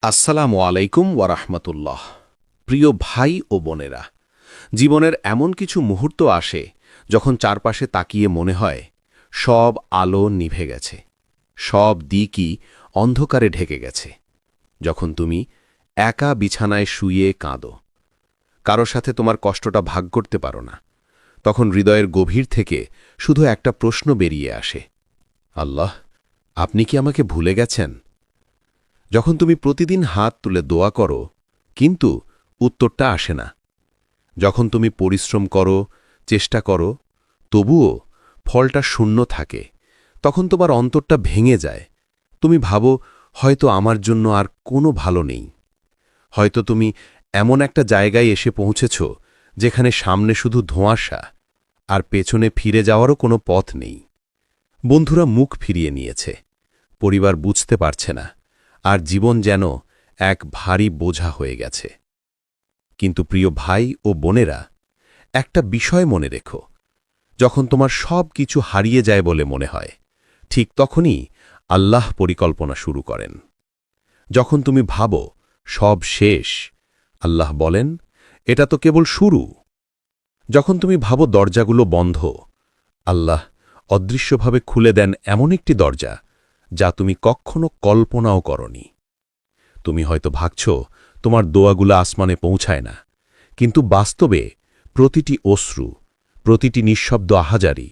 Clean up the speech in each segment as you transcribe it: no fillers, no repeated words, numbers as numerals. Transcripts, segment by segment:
আসসালামু আলাইকুম ওয়ারাহমাতুল্লাহ। প্রিয় ভাই ও বোনেরা, জীবনের এমন কিছু মুহূর্ত আসে যখন চারপাশে তাকিয়ে মনে হয় সব আলো নিভে গেছে, সব দিকই অন্ধকারে ঢেকে গেছে। যখন তুমি একা বিছানায় শুয়ে কাঁদো, কারো সাথে তোমার কষ্টটা ভাগ করতে পারো না, তখন হৃদয়ের গভীর থেকে শুধু একটা প্রশ্ন বেরিয়ে আসে, আল্লাহ, আপনি কি আমাকে ভুলে গেছেন? যখন তুমি প্রতিদিন হাত তুলে দোয়া করো কিন্তু উত্তরটা আসে না, যখন তুমি পরিশ্রম করো, চেষ্টা করো, তবুও ফলটা শূন্য থাকে, তখন তোমার অন্তরটা ভেঙে যায়। তুমি ভাবো, হয়তো আমার জন্য আর কোনো ভালো নেই। হয়তো তুমি এমন একটা জায়গায় এসে পৌঁছেছ যেখানে সামনে শুধু ধোঁয়াশা, আর পেছনে ফিরে যাওয়ারও কোনো পথ নেই। বন্ধুরা মুখ ফিরিয়ে নিয়েছে, পরিবার বুঝতে পারছে না, আর জীবন যেন এক ভারী বোঝা হয়ে গেছে। কিন্তু প্রিয় ভাই ও বোনেরা, একটা বিষয় মনে রেখো, যখন তোমার সব কিছু হারিয়ে যায় বলে মনে হয়, ঠিক তখনই আল্লাহ পরিকল্পনা শুরু করেন। যখন তুমি ভাবো সব শেষ, আল্লাহ বলেন, এটা তো কেবল শুরু। যখন তুমি ভাবো দরজাগুলো বন্ধ, আল্লাহ অদৃশ্যভাবে খুলে দেন এমন একটি দরজা যা তুমি কখনো কল্পনাও করনি। তুমি হয়তো ভাবছ তোমার দোয়াগুলো আসমানে পৌঁছায় না, কিন্তু বাস্তবে প্রতিটি অশ্রু, প্রতিটি নিঃশব্দ আহাজারি,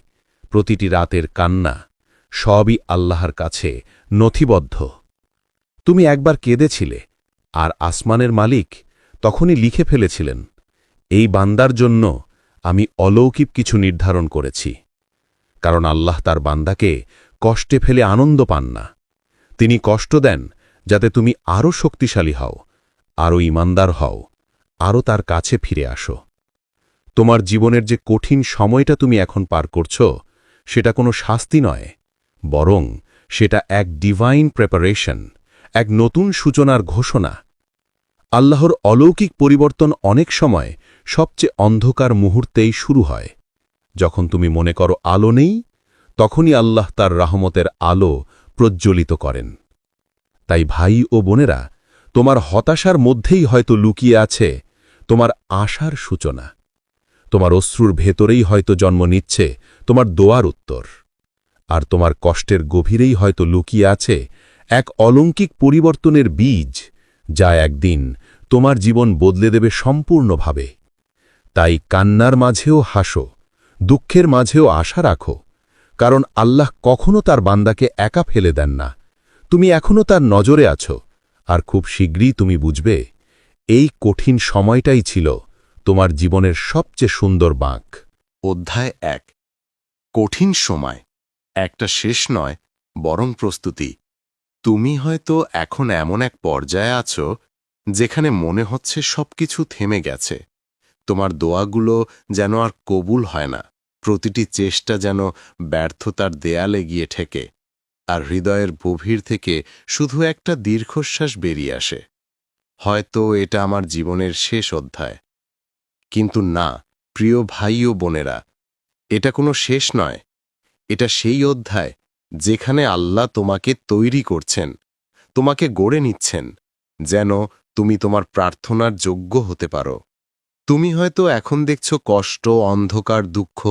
প্রতিটি রাতের কান্না, সবই আল্লাহর কাছে নথিবদ্ধ। তুমি একবার কেঁদেছিলে, আর আসমানের মালিক তখনই লিখে ফেলেছিলেন, এই বান্দার জন্য আমি অলৌকিক কিছু নির্ধারণ করেছি। কারণ আল্লাহ তার বান্দাকে কষ্টে ফেলে আনন্দ পান না। তিনি কষ্ট দেন যাতে তুমি আরও শক্তিশালী হও, আরও ঈমানদার হও, আরও তার কাছে ফিরে আসো। তোমার জীবনের যে কঠিন সময়টা তুমি এখন পার করছ, সেটা কোনো শাস্তি নয়, বরং সেটা এক ডিভাইন প্রেপারেশন, এক নতুন সূচনার ঘোষণা। আল্লাহর অলৌকিক পরিবর্তন অনেক সময় সবচেয়ে অন্ধকার মুহূর্তেই শুরু হয়। যখন তুমি মনে করো আলো নেই, তখনই আল্লাহ তার রহমতের আলো প্রজ্জ্বলিত করেন। তাই ভাই ও বোনেরা, তোমার হতাশার মধ্যেই হয়তো লুকিয়ে আছে তোমার আশার সূচনা। তোমার অশ্রুর ভেতরেই হয়তো জন্ম নিচ্ছে তোমার দোয়ার উত্তর। আর তোমার কষ্টের গভীরেই হয়তো লুকিয়ে আছে এক অলৌকিক পরিবর্তনের বীজ, যা একদিন তোমার জীবন বদলে দেবে সম্পূর্ণভাবে। তাই কান্নার মাঝেও হাসো, দুঃখের মাঝেও আশা রাখো, কারণ আল্লাহ কখনো তার বান্দাকে একা ফেলে দেন না। তুমি এখনও তার নজরে আছো, আর খুব শীঘ্রই তুমি বুঝবে, এই কঠিন সময়টাই ছিল তোমার জীবনের সবচেয়ে সুন্দর বাঁক। অধ্যায় ১। কঠিন সময়, একটা শেষ নয়, বরং প্রস্তুতি। তুমি হয়তো এখন এমন এক পর্যায়ে আছো যেখানে মনে হচ্ছে সবকিছু থেমে গেছে। তোমার দোয়াগুলো যেন আর কবুল হয় না, প্রতিটি চেষ্টা যেন ব্যর্থতার দেয়ালে গিয়ে ঠেকে, আর হৃদয়ের গভীর থেকে শুধু একটা দীর্ঘশ্বাস বেরিয়ে আসে, হয়তো এটা আমার জীবনের শেষ অধ্যায়। কিন্তু না, প্রিয় ভাই ও বোনেরা, এটা কোনো শেষ নয়। এটা সেই অধ্যায় যেখানে আল্লাহ তোমাকে তৈরি করছেন, তোমাকে গড়ে নিচ্ছেন, যেন তুমি তোমার প্রার্থনার যোগ্য হতে পারো। তুমি হয়তো এখন দেখছ কষ্ট, অন্ধকার, দুঃখ,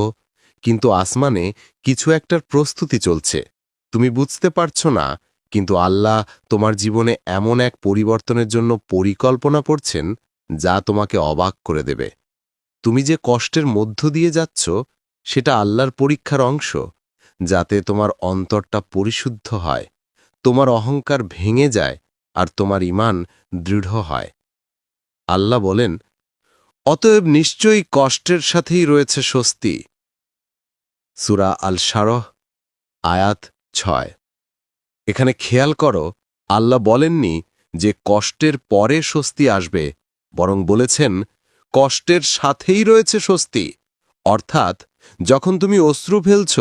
কিন্তু আসমানে কিছু একটার প্রস্তুতি চলছে। তুমি বুঝতে পারছো না, কিন্তু আল্লাহ তোমার জীবনে এমন এক পরিবর্তনের জন্য পরিকল্পনা করছেন যা তোমাকে অবাক করে দেবে। তুমি যে কষ্টের মধ্য দিয়ে যাচ্ছ, সেটা আল্লাহর পরীক্ষার অংশ, যাতে তোমার অন্তরটা পরিশুদ্ধ হয়, তোমার অহংকার ভেঙে যায়, আর তোমার ঈমান দৃঢ় হয়। আল্লাহ বলেন, অতএব নিশ্চয়ই কষ্টের সাথেই রয়েছে স্বস্তি। সূরা আল-শারহ, আয়াত ৬। এখানে খেয়াল করো, আল্লাহ বলেননি যে কষ্টের পরে স্বস্তি আসবে, বরং বলেছেন কষ্টের সাথেই রয়েছে স্বস্তি। অর্থাৎ যখন তুমি অশ্রু ফেলছ,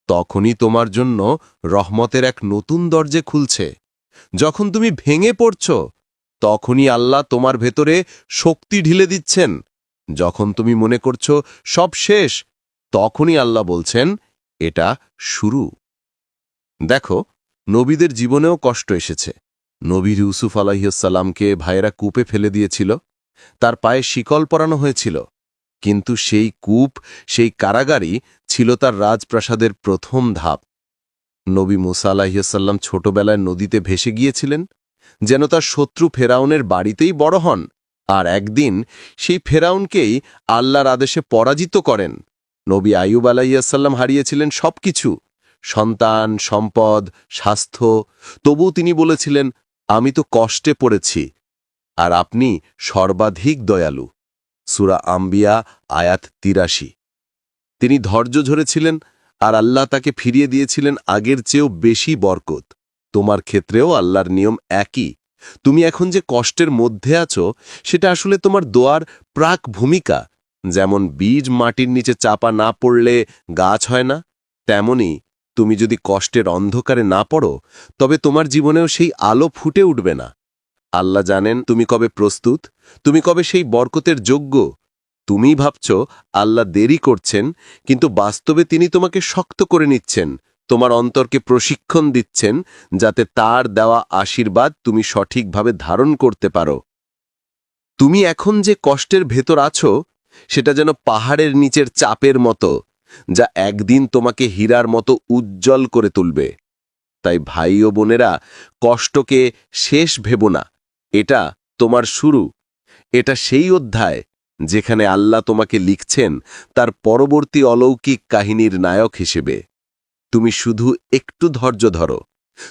তখনই তোমার জন্য রহমতের এক নতুন দরজা খুলছে। যখন তুমি ভেঙে পড়ছ, তখনই আল্লাহ তোমার ভেতরে শক্তি ঢেলে দিচ্ছেন। যখন তুমি মনে করছ সব শেষ, তখনই আল্লাহ বলছেন, এটা শুরু। দেখো, নবীদের জীবনেও কষ্ট এসেছে, নবী ইউসুফ আলাইহিসসালামকে ভাইয়েরা কূপে ফেলে দিয়েছিল, তার পায়ে শিকল পরানো হয়েছিল, কিন্তু সেই কূপ, সেই কারাগারই ছিল তার রাজপ্রাসাদের প্রথম ধাপ। নবী মুসা আলাইহিসসালাম ছোটবেলায় নদীতে ভেসে গিয়েছিলেন, যেন তার শত্রু ফেরাউনের বাড়িতেই বড় হন, আর একদিন সেই ফেরাউনকেই আল্লাহর আদেশে পরাজিত করেন। নবী আইয়ুব আলাইহিসসালাম হারিয়েছিলেন সবকিছু, সন্তান, সম্পদ, স্বাস্থ্য, তবুও তিনি বলেছিলেন, আমি তো কষ্টে পড়েছি, আর আপনি সর্বাধিক দয়ালু। সূরা আম্বিয়া আয়াত ৮৩। তিনি ধৈর্য ধরেছিলেন, আর আল্লাহ তাকে ফিরিয়ে দিয়েছিলেন আগের চেয়েও বেশি বরকত। তোমার ক্ষেত্রেও আল্লাহর নিয়ম একই। তুমি এখন যে কষ্টের মধ্যে আছো, সেটা আসলে তোমার দোয়ার প্রাক ভূমিকা। যেমন বীজ মাটির নিচে চাপা না পড়লে গাছ হয় না, তেমনি তুমি যদি কষ্টের অন্ধকারে না পড়ো, তবে তোমার জীবনেও সেই আলো ফুটে উঠবে না। আল্লাহ জানেন তুমি কবে প্রস্তুত, তুমি কবে সেই বরকতের যোগ্য। তুমি ভাবছ আল্লাহ দেরি করছেন, কিন্তু বাস্তবে তিনি তোমাকে শক্ত করে নিচ্ছেন, তোমার অন্তরকে প্রশিক্ষণ দিচ্ছেন, যাতে তার দেওয়া আশীর্বাদ তুমি সঠিকভাবে ধারণ করতে পারো। তুমি এখন যে কষ্টের ভেতর আছো, সেটা যেন পাহাড়ের নিচের চাপের মতো, যা একদিন তোমাকে হীরার মতো উজ্জ্বল করে তুলবে। তাই ভাই ও বোনেরা, কষ্টকে শেষ ভেবো না, এটা তোমার শুরু। এটা সেই অধ্যায় যেখানে আল্লাহ তোমাকে লিখছেন তার পরবর্তী অলৌকিক কাহিনীর নায়ক হিসেবে। তুমি শুধু একটু ধৈর্য ধরো।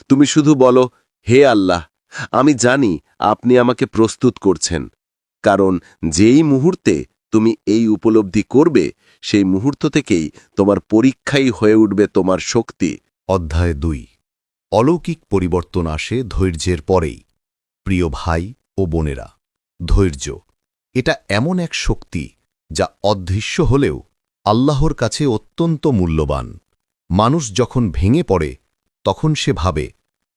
তুমি শুধু বলো, হে আল্লাহ, আমি জানি আপনি আমাকে প্রস্তুত করছেন। কারণ যেই মুহূর্তে তুমি এই উপলব্ধি করবে, সেই মুহূর্ত থেকেই তোমার পরীক্ষাই হয়ে উঠবে তোমার শক্তি। অধ্যায় ২। অলৌকিক পরিবর্তন আসে ধৈর্যের পরেই। প্রিয় ভাই ও বোনেরা, ধৈর্য এটা এমন এক শক্তি যা অদৃশ্য হলেও আল্লাহর কাছে অত্যন্ত মূল্যবান। মানুষ যখন ভেঙে পড়ে, তখন সে ভাবে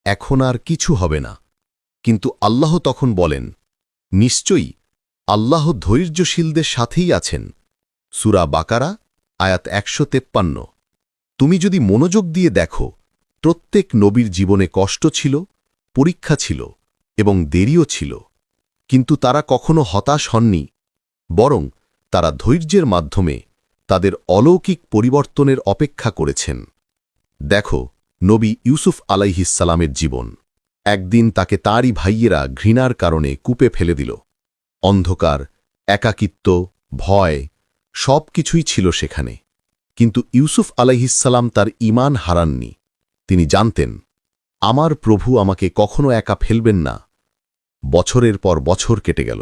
এখন আর কিছু হবে না, কিন্তু আল্লাহ তখন বলেন, নিশ্চয়ই আল্লাহ ধৈর্যশীলদের সাথেই আছেন। সূরা বাকারা আয়াত ১৫৩। তুমি যদি মনোযোগ দিয়ে দেখো, প্রত্যেক নবীর জীবনে কষ্ট ছিল, পরীক্ষা ছিল এবং দেরিও ছিল, কিন্তু তারা কখনো হতাশ হননি, বরং তারা ধৈর্যের মাধ্যমে তাদের অলৌকিক পরিবর্তনের অপেক্ষা করেছেন। দেখো নবী ইউসুফ আলাইহিসসালামের জীবন। একদিন তাকে তাঁরই ভাইয়েরা ঘৃণার কারণে কূপে ফেলে দিল। অন্ধকার, একাকিত্ব, ভয় সব কিছুই ছিল সেখানে, কিন্তু ইউসুফ আলাইহিসসালাম তার ঈমান হারাননি। তিনি জানতেন, আমার প্রভু আমাকে কখনো একা ফেলবেন না। বছরের পর বছর কেটে গেল।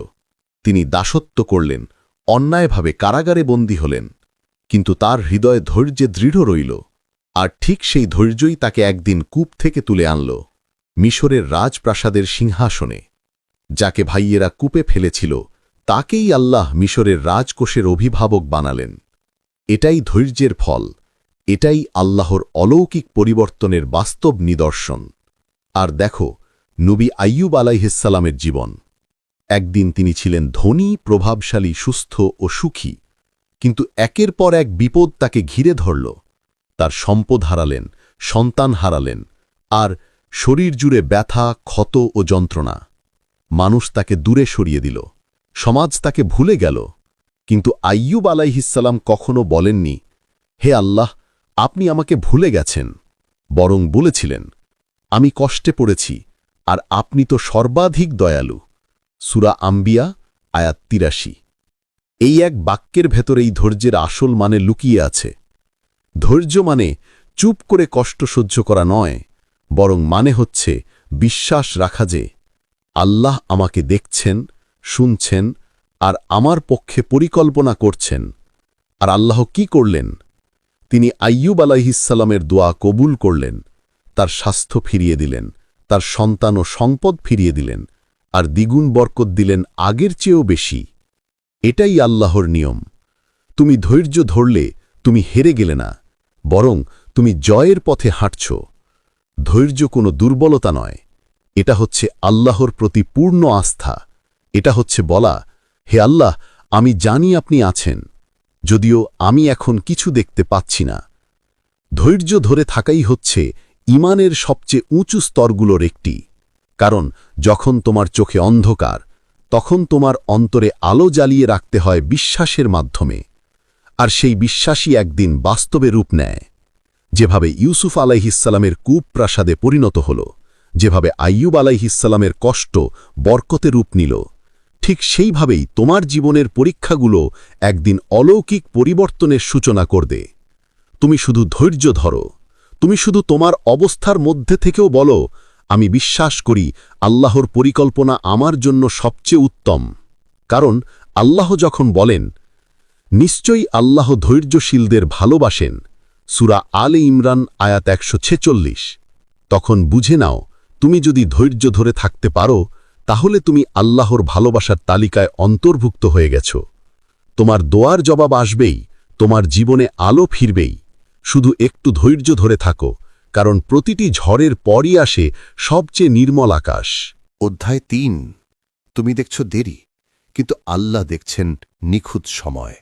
তিনি দাসত্ব করলেন, অন্যায়ভাবে কারাগারে বন্দী হলেন, কিন্তু তার হৃদয়ে ধৈর্যে দৃঢ় রইল। আর ঠিক সেই ধৈর্যই তাকে একদিন কূপ থেকে তুলে আনল মিশরের রাজপ্রাসাদের সিংহাসনে। যাকে ভাইয়েরা কূপে ফেলেছিল, তাকেই আল্লাহ মিশরের রাজকোষের অভিভাবক বানালেন। এটাই ধৈর্যের ফল, এটাই আল্লাহর অলৌকিক পরিবর্তনের বাস্তব নিদর্শন। আর দেখো নবী আইয়ুব আলাইহিসসালামের জীবন। একদিন তিনি ছিলেন ধনী, প্রভাবশালী, সুস্থ ও সুখী, কিন্তু একের পর এক বিপদ তাকে ঘিরে ধরল। তার সম্পদ হারালেন, সন্তান হারালেন, আর শরীর জুড়ে ব্যথা, ক্ষত ও যন্ত্রণা। মানুষ তাকে দূরে সরিয়ে দিল, সমাজ তাকে ভুলে গেল, কিন্তু আইয়ুব আলাইহিসসালাম কখনো বলেননি, হে আল্লাহ, আপনি আমাকে ভুলে গেছেন, বরং বলেছিলেন, আমি কষ্টে পড়েছি, আর আপনি তো সর্বাধিক দয়ালু। সূরা আম্বিয়া আয়াত ৮৩। এই এক বাক্যের ভেতরেই ধৈর্যের আসল মানে লুকিয়ে আছে। ধৈর্য মানে চুপ করে কষ্ট সহ্য করা নয়, বরং মানে হচ্ছে বিশ্বাস রাখা যে আল্লাহ আমাকে দেখছেন, শুনছেন, আর আমার পক্ষে পরিকল্পনা করছেন। আর আল্লাহ কি করলেন? তিনি আইয়ুব আলাইহিসসালামের দোয়া কবুল করলেন, তার স্বাস্থ্য ফিরিয়ে দিলেন, তার সন্তান ও সম্পদ ফিরিয়ে দিলেন, আর দ্বিগুণ বরকত দিলেন আগের চেয়েও বেশি। এটাই আল্লাহর নিয়ম। তুমি ধৈর্য ধরলে তুমি হেরে গেলে না, বরং তুমি জয়ের পথে হাঁটছ। ধৈর্য কোনো দুর্বলতা নয়, এটা হচ্ছে আল্লাহর প্রতি পূর্ণ আস্থা। এটা হচ্ছে বলা, হে আল্লাহ, আমি জানি আপনি আছেন, যদিও আমি এখন কিছু দেখতে পাচ্ছি না। ধৈর্য ধরে থাকাই হচ্ছে ঈমানের সবচেয়ে উঁচু স্তরগুলোর একটি। কারণ যখন তোমার চোখে অন্ধকার তখন তোমার অন্তরে আলো জ্বালিয়ে রাখতে হয় বিশ্বাসের মাধ্যমে, আর সেই বিশ্বাসই একদিন বাস্তবে রূপ নেয়। যেভাবে ইউসুফ আলাইহিসসালামের কূপ প্রাসাদে পরিণত হল, যেভাবে আইয়ুব আলাইহিসসালামের কষ্ট বরকতে রূপ নিল, ঠিক সেইভাবেই তোমার জীবনের পরীক্ষাগুলো একদিন অলৌকিক পরিবর্তনের সূচনা করবে। তুমি শুধু ধৈর্য ধরো, তুমি শুধু তোমার অবস্থার মধ্যে থেকেও বলো, আমি বিশ্বাস করি আল্লাহর পরিকল্পনা আমার জন্য সবচেয়ে উত্তম। কারণ আল্লাহ যখন বলেন, নিশ্চয়ই আল্লাহ ধৈর্যশীলদের ভালোবাসেন, সূরা আলে ইমরান আয়াত 146, তখন বুঝে নাও তুমি যদি ধৈর্য ধরে থাকতে পারো তাহলে তুমি আল্লাহর ভালোবাসার তালিকায় অন্তর্ভুক্ত হয়ে গেছ। তোমার দোয়ার জবাব আসবেই, তোমার জীবনে আলো ফিরবেই। শুধু একটু ধৈর্য ধরে থাকো, কারণ প্রতিটি ঝড়ের পরই আসে সবচেয়ে নির্মল আকাশ। অধ্যায় 3। তুমি দেখছ দেরি, কিন্তু আল্লাহ দেখছেন নিখুঁত সময়।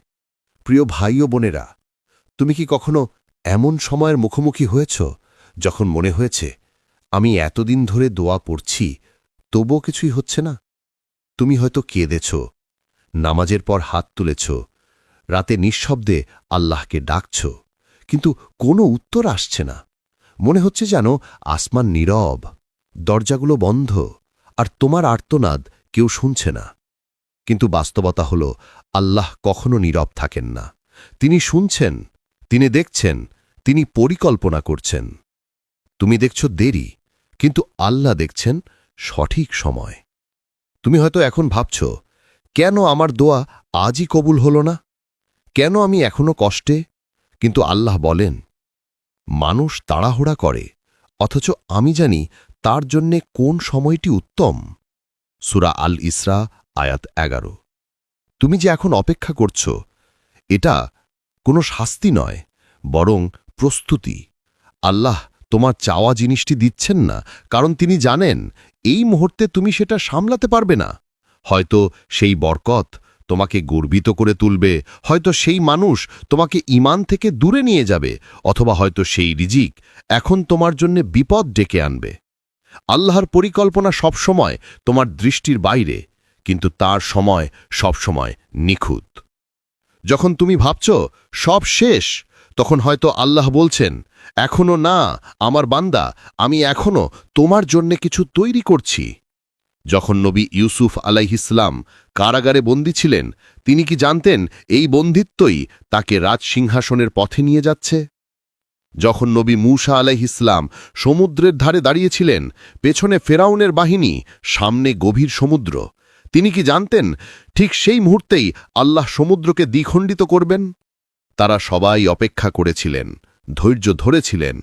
প্রিয় ভাই ও বোনেরা, তুমি কি কখনো এমন সময়ের মুখোমুখি হয়েছ যখন মনে হয়েছে আমি এতদিন ধরে দোয়া পড়ছি, তবুও কিছুই হচ্ছে না? তুমি হয়তো কেঁদেছ, নামাজের পর হাত তুলেছ, রাতে নিঃশব্দে আল্লাহকে ডাকছ, কিন্তু কোনো উত্তর আসছে না। মনে হচ্ছে যেন আসমান নীরব, দরজাগুলো বন্ধ, আর তোমার আর্তনাদ কেউ শুনছে না। কিন্তু বাস্তবতা হল, আল্লাহ কখনো নীরব থাকেন না। তিনি শুনছেন, তিনি দেখছেন, তিনি পরিকল্পনা করছেন। তুমি দেখছ দেরি, কিন্তু আল্লাহ দেখছেন সঠিক সময়। তুমি হয়তো এখন ভাবছ, কেন আমার দোয়া আজই কবুল হল না? কেন আমি এখনো কষ্টে? কিন্তু আল্লাহ বলেন, মানুষ তাড়াহুড়া করে, অথচ আমি জানি তার জন্যে কোন সময়টি উত্তম। সূরা আল ইসরা আয়াত 11। তুমি যে এখন অপেক্ষা করছ, এটা কোনো শাস্তি নয়, বরং প্রস্তুতি। আল্লাহ তোমার চাওয়া জিনিসটি দিচ্ছেন না, কারণ তিনি জানেন এই মুহূর্তে তুমি সেটা সামলাতে পারবে না। হয়তো সেই বরকত তোমাকে গর্বিত করে তুলবে, হয়তো সেই মানুষ তোমাকে ঈমান থেকে দূরে নিয়ে যাবে, অথবা হয়তো সেই রিজিক এখন তোমার জন্য বিপদ ডেকে আনবে। আল্লাহর পরিকল্পনা সবসময় তোমার দৃষ্টির বাইরে, কিন্তু তার সময় সবসময় নিখুঁত। যখন তুমি ভাবছ সব শেষ, তখন হয়তো আল্লাহ বলছেন, এখনো না আমার বান্দা, আমি এখনো তোমার জন্যে কিছু তৈরি করছি। যখন নবী ইউসুফ আলাইহিসসালাম কারাগারে বন্দী ছিলেন, তিনি কি জানতেন এই বন্দিত্বই তাকে রাজসিংহাসনের পথে নিয়ে যাচ্ছে? যখন নবী মূসা আলাইহিসসালাম সমুদ্রের ধারে দাঁড়িয়েছিলেন, পেছনে ফেরাউনের বাহিনী, সামনে গভীর সমুদ্র, তিনি কি জানতেন ঠিক সেই মুহূর্তেই আল্লাহ সমুদ্রকে দ্বিখণ্ডিত করবেন? তারা সবাই অপেক্ষা করেছিলেন, ধৈর্য ধরেছিলেন,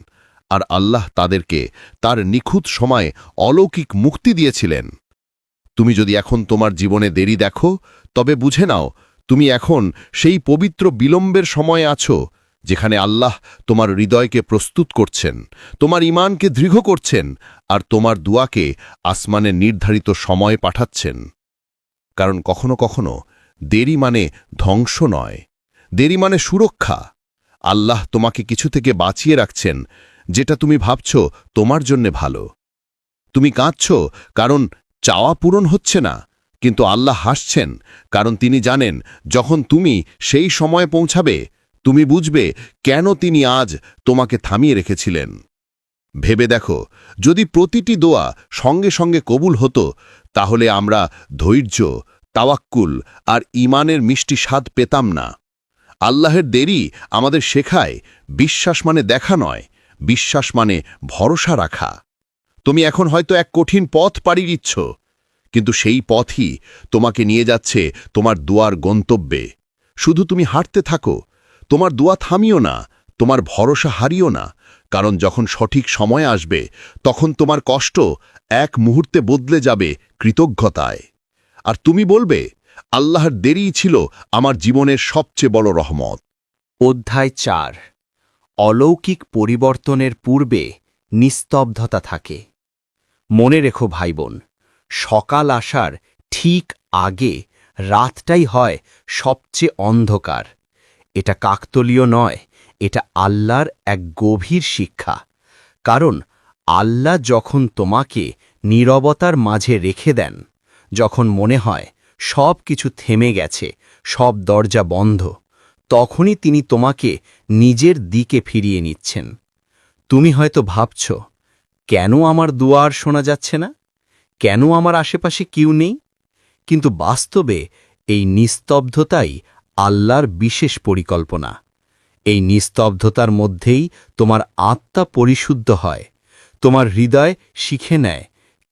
আর আল্লাহ তাদেরকে তার নিখুঁত সময়ে অলৌকিক মুক্তি দিয়েছিলেন। তুমি যদি এখন তোমার জীবনে দেরি দেখো, তবে বুঝে নাও তুমি এখন সেই পবিত্র বিলম্বের সময়ে আছো, যেখানে আল্লাহ তোমার হৃদয়কে প্রস্তুত করছেন, তোমার ঈমানকে দৃঢ় করছেন, আর তোমার দুয়াকে আসমানের নির্ধারিত সময়ে পাঠাচ্ছেন। কারণ কখনো কখনো দেরি মানে ধ্বংস নয়, দেরি মানে সুরক্ষা। আল্লাহ তোমাকে কিছু থেকে বাঁচিয়ে রাখছেন, যেটা তুমি ভাবছ তোমার জন্যে ভালো। তুমি কাঁদছ কারণ চাওয়া পূরণ হচ্ছে না, কিন্তু আল্লাহ হাসছেন, কারণ তিনি জানেন যখন তুমি সেই সময়ে পৌঁছাবে, তুমি বুঝবে কেন তিনি আজ তোমাকে থামিয়ে রেখেছিলেন। ভেবে দেখো, যদি প্রতিটি দোয়া সঙ্গে সঙ্গে কবুল হতো, তাহলে আমরা ধৈর্য, তাওয়াক্কুল আর ঈমানের মিষ্টি স্বাদ পেতাম না। আল্লাহের দেরি আমাদের শেখায় বিশ্বাস মানে দেখা নয়, বিশ্বাস মানে ভরসা রাখা। তুমি এখন হয়তো এক কঠিন পথ পাড়ি দিচ্ছ, কিন্তু সেই পথই তোমাকে নিয়ে যাচ্ছে তোমার দুয়ার গন্তব্যে। শুধু তুমি হাঁটতে থাকো, তোমার দোয়া থামিও না, তোমার ভরসা হারিও না, কারণ যখন সঠিক সময় আসবে, তখন তোমার কষ্ট এক মুহূর্তে বদলে যাবে কৃতজ্ঞতায়। আর তুমি বলবে, আল্লাহর দেরিই ছিল আমার জীবনের সবচেয়ে বড় রহমত। অধ্যায় 4। অলৌকিক পরিবর্তনের পূর্বে নিস্তব্ধতা থাকে। মনে রেখো ভাই বোন, সকাল আসার ঠিক আগে রাতটাই হয় সবচেয়ে অন্ধকার। এটা কাকতলীয় নয়, এটা আল্লাহর এক গভীর শিক্ষা। কারণ আল্লাহ যখন তোমাকে নীরবতার মাঝে রেখে দেন, যখন মনে হয় সব কিছু থেমে গেছে, সব দরজা বন্ধ, তখনই তিনি তোমাকে নিজের দিকে ফিরিয়ে নিচ্ছেন। তুমি হয়তো ভাবছ, কেন আমার দুয়ার শোনা যাচ্ছে না, কেন আমার আশেপাশে কেউ নেই? কিন্তু বাস্তবে এই নিস্তব্ধতাই আল্লাহর বিশেষ পরিকল্পনা। এই নিস্তব্ধতার মধ্যেই তোমার আত্মা পরিশুদ্ধ হয়, তোমার হৃদয় শিখে নেয়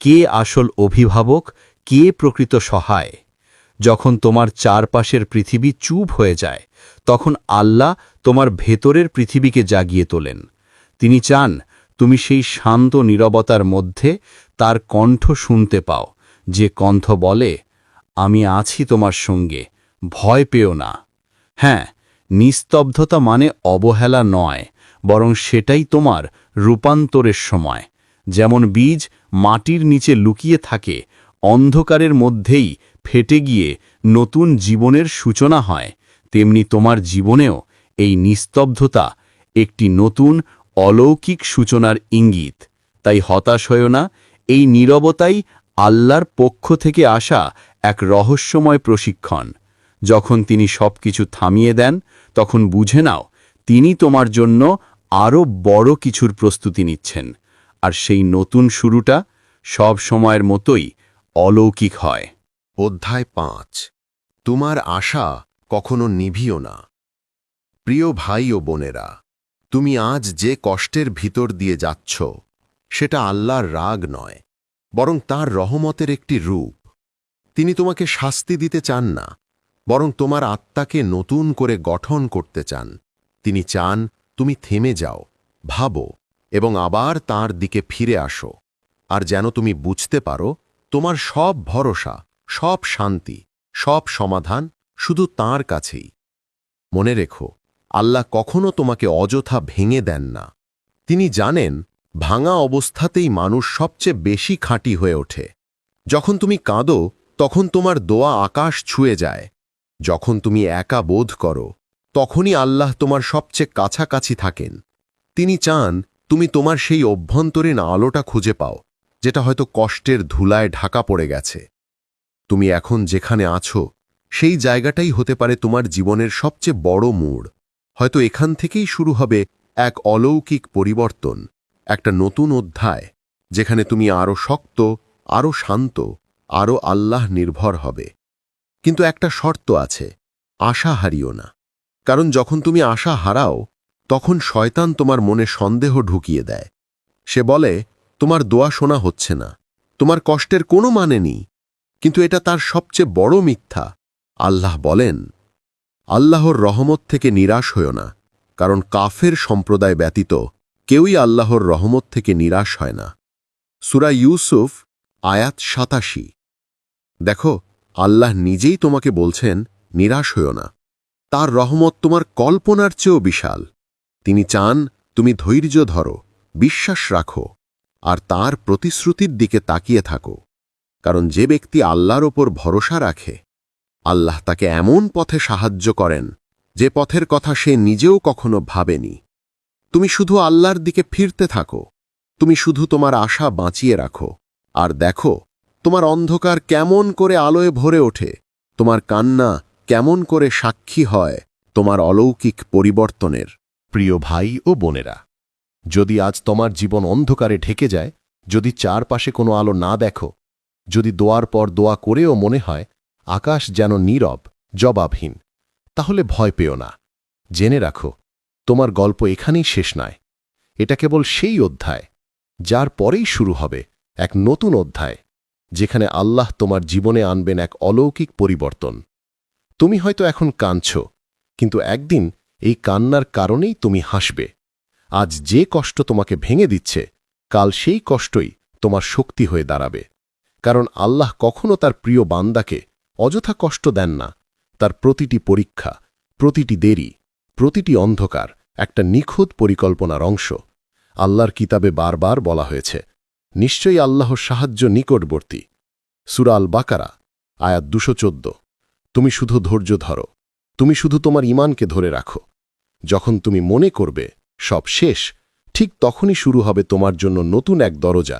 কে আসল অভিভাবক, কে প্রকৃত সহায়। যখন তোমার চারপাশের পৃথিবী চুপ হয়ে যায়, তখন আল্লাহ তোমার ভেতরের পৃথিবীকে জাগিয়ে তোলেন। তিনি চান তুমি সেই শান্ত নীরবতার মধ্যে তার কণ্ঠ শুনতে পাও, যে কণ্ঠ বলে, আমি আছি তোমার সঙ্গে, ভয় পেও না। হ্যাঁ, নিস্তব্ধতা মানে অবহেলা নয়, বরং সেটাই তোমার রূপান্তরের সময়। যেমন বীজ মাটির নিচে লুকিয়ে থাকে, অন্ধকারের মধ্যেই ফেটে গিয়ে নতুন জীবনের সূচনা হয়, তেমনি তোমার জীবনেও এই নিস্তব্ধতা একটি নতুন অলৌকিক সূচনার ইঙ্গিত। তাই হতাশ হয়ো না, এই নীরবতাই আল্লাহর পক্ষ থেকে আসা এক রহস্যময় প্রশিক্ষণ। যখন তিনি সবকিছু থামিয়ে দেন, তখন বুঝে নাও তিনি তোমার জন্য আরও বড় কিছুর প্রস্তুতি নিচ্ছেন। আর সেই নতুন শুরুটা সব সময়ের মতোই অলৌকিক হয়। অধ্যায় 5। তোমার আশা কখনো নিভিও না। প্রিয় ভাই ও বোনেরা, তুমি আজ যে কষ্টের ভিতর দিয়ে যাচ্ছ, সেটা আল্লাহর রাগ নয়, বরং তার রহমতের একটি রূপ। তিনি তোমাকে শাস্তি দিতে চান না, বরং তোমার আত্মাকে নতুন করে গঠন করতে চান। তিনি চান তুমি থেমে যাও, ভাবো এবং আবার তার দিকে ফিরে আসো। আর যেন তুমি বুঝতে পারো, তোমার সব ভরসা, সব শান্তি, সব সমাধান শুধু তাঁর কাছেই। মনে রেখো, আল্লাহ কখনো তোমাকে অযথা ভেঙে দেন না। তিনি জানেন ভাঙা অবস্থাতেই মানুষ সবচেয়ে বেশি খাঁটি হয়ে ওঠে। যখন তুমি কাঁদো, তখন তোমার দোয়া আকাশ ছুঁয়ে যায়। যখন তুমি একা বোধ করো, তখনই আল্লাহ তোমার সবচেয়ে কাছাকাছি থাকেন। তিনি চান তুমি তোমার সেই অভ্যন্তরীণ আলোটা খুঁজে পাও, যেটা হয়তো কষ্টের ধুলায় ঢাকা পড়ে গেছে। তুমি এখন যেখানে আছো, সেই জায়গাটাই হতে পারে তোমার জীবনের সবচেয়ে বড় মোড়। হয়তো এখান থেকেই শুরু হবে এক অলৌকিক পরিবর্তন, একটা নতুন অধ্যায়, যেখানে তুমি আরও শক্ত, আরও শান্ত, আরও আল্লাহ নির্ভর হবে। কিন্তু একটা শর্ত আছে, আশা হারিও না। কারণ যখন তুমি আশা হারাও, তখন শয়তান তোমার মনে সন্দেহ ঢুকিয়ে দেয়। সে বলে, তোমার দোয়া শোনা হচ্ছে না, তোমার কষ্টের কোনো মানে নেই। কিন্তু এটা তার সবচেয়ে বড় মিথ্যা। আল্লাহ বলেন, আল্লাহর রহমত থেকে নিরাশ হয়ো না, কারণ কাফের সম্প্রদায় ব্যতীত কেউই আল্লাহর রহমত থেকে নিরাশ হয় না। সূরা ইউসুফ আয়াত 87। দেখো, আল্লাহ নিজেই তোমাকে বলছেন, নিরাশ হয়ো না। তার রহমত তোমার কল্পনার চেয়েও বিশাল। তিনি চান তুমি ধৈর্য ধরো, বিশ্বাস রাখো, আর তার প্রতিশ্রুতির দিকে তাকিয়ে থাকো। কারণ যে ব্যক্তি আল্লাহর ওপর ভরসা রাখে, আল্লাহ তাকে এমন পথে সাহায্য করেন, যে পথের কথা সে নিজেও কখনো ভাবেনি। তুমি শুধু আল্লাহর দিকে ফিরতে থাকো, তুমি শুধু তোমার আশা বাঁচিয়ে রাখো, আর দেখো তোমার অন্ধকার কেমন করে আলোয় ভরে ওঠে, তোমার কান্না কেমন করে সাক্ষী হয় তোমার অলৌকিক পরিবর্তনের। প্রিয় ভাই ও বোনেরা, যদি আজ তোমার জীবন অন্ধকারে ঢেকে যায়, যদি চারপাশে কোনো আলো না দেখো, যদি দোয়ার পর দোয়া করেও মনে হয় আকাশ যেন নীরব, জবাবহীন, তাহলে ভয় পেও না। জেনে রাখো, তোমার গল্প এখানেই শেষ নয়। এটা কেবল সেই অধ্যায়, যার পরেই শুরু হবে এক নতুন অধ্যায়, যেখানে আল্লাহ তোমার জীবনে আনবেন এক অলৌকিক পরিবর্তন। তুমি হয়তো এখন কাঁদছ, কিন্তু একদিন এই কান্নার কারণেই তুমি হাসবে। আজ যে কষ্ট তোমাকে ভেঙে দিচ্ছে, কাল সেই কষ্টই তোমার শক্তি হয়ে দাঁড়াবে। কারণ আল্লাহ কখনো তার প্রিয় বান্দাকে অযথা কষ্ট দেন না। তার প্রতিটি পরীক্ষা, প্রতিটি দেরি, প্রতিটি অন্ধকার একটা নিখুঁত পরিকল্পনার অংশ। আল্লাহর কিতাবে বারবার বলা হয়েছে, নিশ্চয়ই আল্লাহর সাহায্য নিকটবর্তী। সূরা আল বাকারা আয়াত 214। তুমি শুধু ধৈর্য ধরো, তুমি শুধু তোমার ঈমানকে ধরে রাখো। যখন তুমি মনে করবে সব শেষ, ঠিক তখনই শুরু হবে তোমার জন্য নতুন এক দরজা,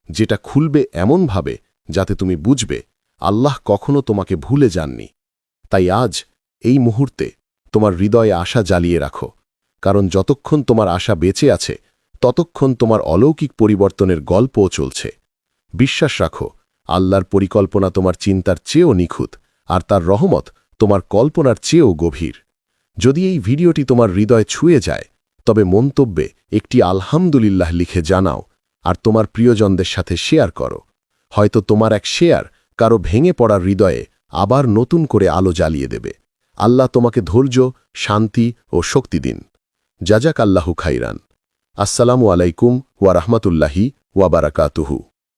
যেটা খুলবে এমনভাবে যাতে তুমি বুঝবে আল্লাহ কখনো তোমাকে ভুলে যাননি। তাই আজ এই মুহূর্তে তোমার হৃদয়ে আশা জ্বালিয়ে রাখো, কারণ যতক্ষণ তোমার আশা বেঁচে আছে ততক্ষণ তোমার অলৌকিক পরিবর্তনের গল্পও চলছে। বিশ্বাস রাখো, আল্লাহর পরিকল্পনা তোমার চিন্তার চেয়েও নিখুঁত, আর তার রহমত তোমার কল্পনার চেয়েও গভীর। যদি এই ভিডিওটি তোমার হৃদয় ছুঁয়ে যায়, তবে মন্তব্যে একটি আলহামদুলিল্লাহ লিখে জানাও আর তোমার প্রিয়জনদের সাথে শেয়ার করো। হয়তো তোমার এক শেয়ার কারো ভেঙে পড়ার হৃদয়ে আবার নতুন করে আলো জ্বালিয়ে দেবে। আল্লাহ তোমাকে ধৈর্য, শান্তি ও শক্তি দিন। জাজাক আল্লাহু খাইরান। আসসালামু আলাইকুম ওয়া রাহমাতুল্লাহি ওয়া বারাকাতুহু।